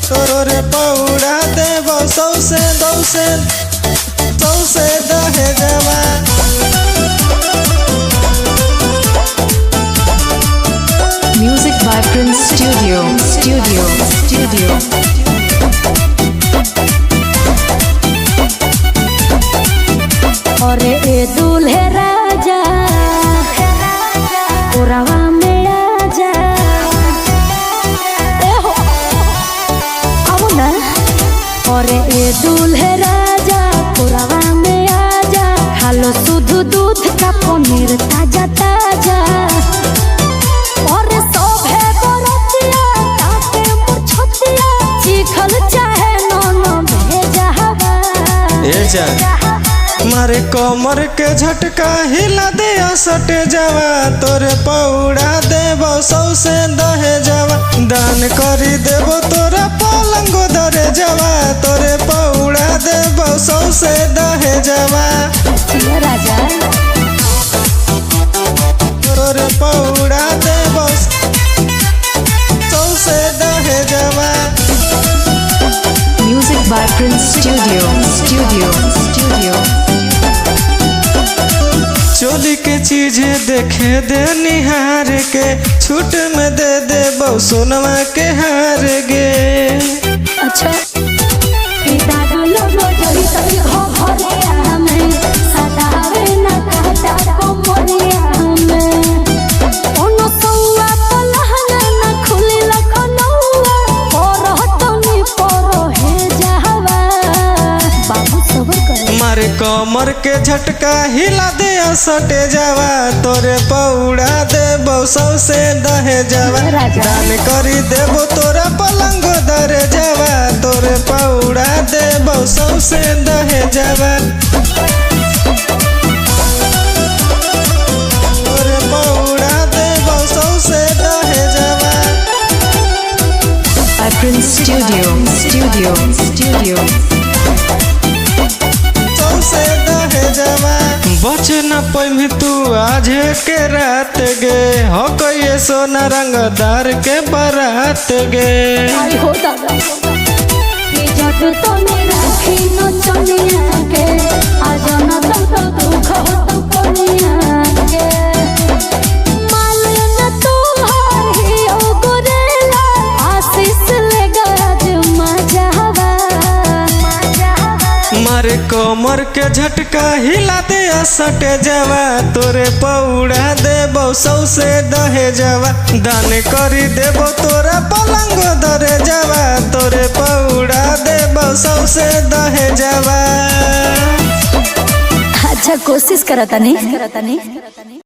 तोरे पौड़ा देबो सौसे दहेजवा। Music by Prince Studio. अरे ए दूल्हे राजा पुरावा में आजा, ए हो आओ ना। अरे ए दूल्हे राजा पुरावा में आजा, खालो शुद्ध दूध का पनीर ताजा ताजा। और सोभे बरतिया ताके मुछतिया, चिखल चाहे नोनो भेजा हवा। ए जा मारे कमर के झटका हिला दे सटे जावा, तोरे पौड़ा देबो सौसे दहेजवा। दान करी देबो तोरा पलंगो दरे जावा, तोरे पौड़ा देबो सौसे दहेजवा। राजा तोरे पौड़ा देबो सौसे दहेजवा। Music by Prince Studio. चोली के चीजें देखे दे निहार के, छूट में दे देबो सोनवा के हार गे। अच्छा पिता डलो डोरी तभी हो भरिया में, सदावे न कहता को मोरिया में। ओनो सौआ पलहना न खुली लखनऊआ, परहतनी परो हे जावा। बाबू सबर कर मारे कमर के झटका हिला दे सटे जावा, तोरे पौड़ा देबो सौसे दहेजवा। दान करी देबो तोरा पलंग दरे जावा, तोरे पौड़ा देबो सौसे दहेजवा। तोरे पौड़ा देबो सौसे दहेजवा। By Prince Studio. सौसे दहेजवा। बच न पैमी तू आज के रात गे, हो कहिए सोना रंगदार के बारात गे। आई हो दादा ये जट तो मेरा खीनो चनिया के, आज न तो दुख हो तो कोनिया के। माल न तू हर ही ओ गोरेला, आशीष लेगा आज मजावा। मारे कमर के झटका हिला दे सटे जावा, तोरे पौड़ा देबो सौसे दहेजवा। दान करी देबो तोरा पलंग दरे जावा, तोरे पौड़ा देबो सौसे दहेजवा। अच्छा कोशिश करता नहीं।